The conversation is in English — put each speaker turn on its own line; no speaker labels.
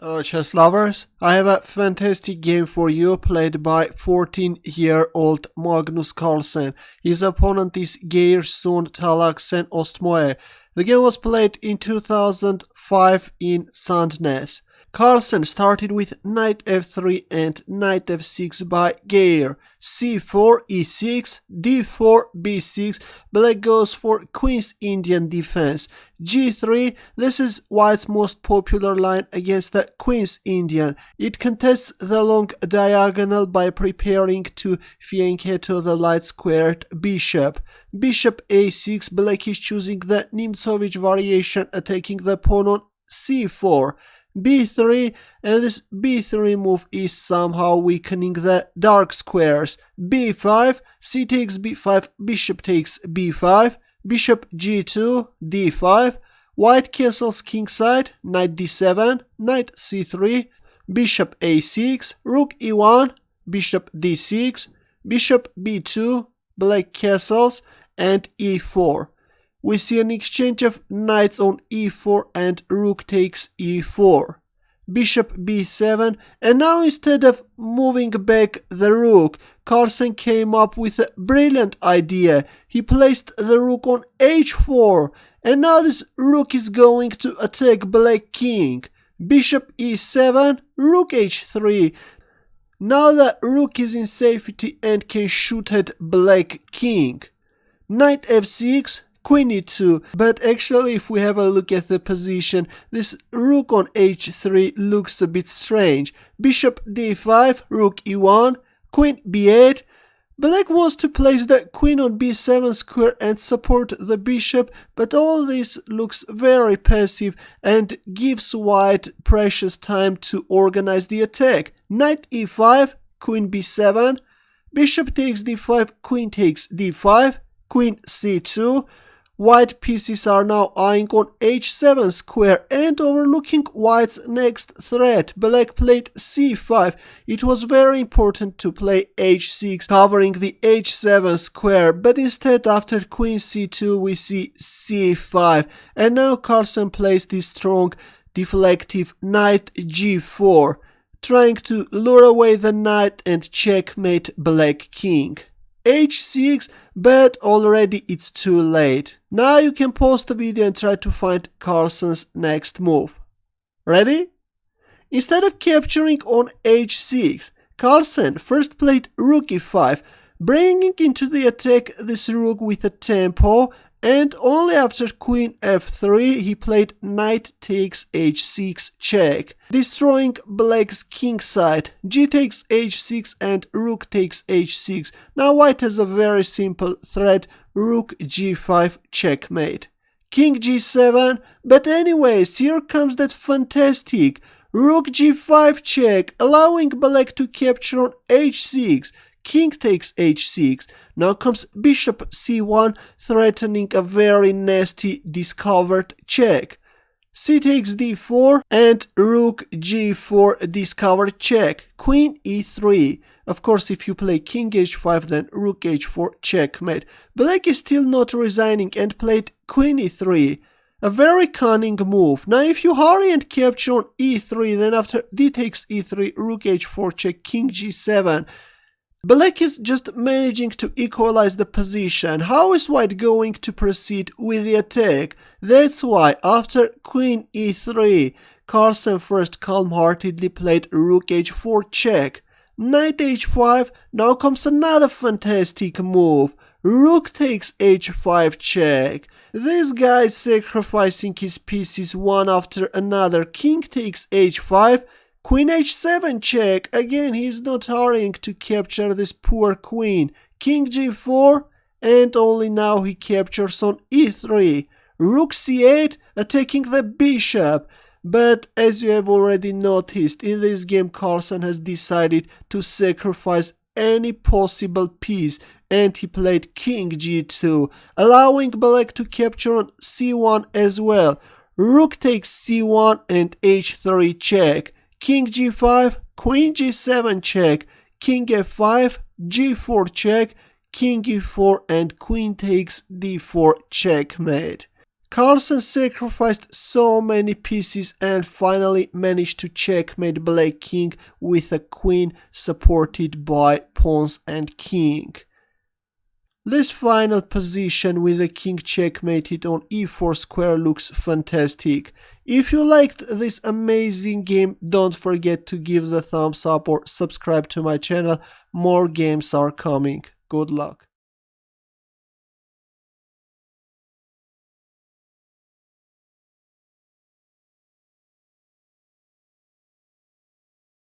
Chess lovers, I have a fantastic game for you played by 14-year-old Magnus Carlsen. His opponent is Geir, Sune, Tallaksen, Ostmoe. The game was played in 2005 in Sandnes. Carlsen started with knight f3 and knight f6 by Geir. c4, e6, d4, b6, black goes for Queen's Indian defense. g3, this is white's most popular line against the Queen's Indian. It contests the long diagonal by preparing to Fianchetto the light squared bishop. Bishop a6, black is choosing the Nimzowitsch variation, attacking the pawn on c4. b3, and this b3 move is somehow weakening the dark squares. b5, c takes b5, bishop takes b5, bishop g2, d5, white castles kingside, knight d7, knight c3, bishop a6, rook e1, bishop d6, bishop b2, black castles, and e4. We see an exchange of knights on e4 and rook takes e4. Bishop b7, and now instead of moving back the rook, Carlsen came up with a brilliant idea. He placed the rook on h4, and now this rook is going to attack black king. Bishop e7, rook h3. Now the rook is in safety and can shoot at black king. Knight f6, Queen e2, but actually if we have a look at the position, this rook on h3 looks a bit strange. Bishop d5, rook e1, Queen b8. Black wants to place the queen on b7 square and support the bishop, but all this looks very passive and gives white precious time to organize the attack. Knight e5, Queen b7, bishop takes d5, Queen takes d5, Queen c2. White pieces are now eyeing on h7 square and overlooking white's next threat. Black played c5. It was very important to play h6, covering the h7 square, but instead after queen c2 we see c5. And now Carlsen plays this strong deflective knight g4, trying to lure away the knight and checkmate black king. h6, but already it's too late. Now you can pause the video and try to find Carlsen's next move. Ready? Instead of capturing on h6, Carlsen first played rook e5, bringing into the attack this rook with a tempo, and only after queen f3 he played knight takes h6 check, destroying black's king side. G takes h6 and rook takes h6. Now white has a very simple threat, rook g5 checkmate. King g7, but anyways, here comes that fantastic rook g5 check, allowing black to capture on h6. King takes h6. Now comes bishop c1, threatening a very nasty discovered check. C takes d4 and rook g4 discovered check. Queen e3. Of course, if you play king h5, then rook h4 checkmate. Black is still not resigning and played queen e3. A very cunning move. Now if you hurry and capture on e3, then after d takes e3, rook h4 check, king g7. Black is just managing to equalize the position. How is white going to proceed with the attack? That's why after queen e3, Carlsen first calm-heartedly played rook h4 check. Knight h5, now comes another fantastic move. Rook takes h5 check. This guy is sacrificing his pieces one after another. King takes h5. Queen h7 check. Again, he's not hurrying to capture this poor queen. King g4, and only now he captures on e3. Rook c8, attacking the bishop. But as you have already noticed, in this game Carlsen has decided to sacrifice any possible piece, and he played king g2, allowing black to capture on c1 as well. Rook takes c1 and h3 check. King g5, queen g7 check, king f5, g4 check, king e4, and queen takes d4 checkmate. Carlsen sacrificed so many pieces and finally managed to checkmate black king with a queen supported by pawns and king. This final position with the king checkmated on e4 square looks fantastic. If you liked this amazing game, don't forget to give the thumbs up or subscribe to my channel. More games are coming. Good luck.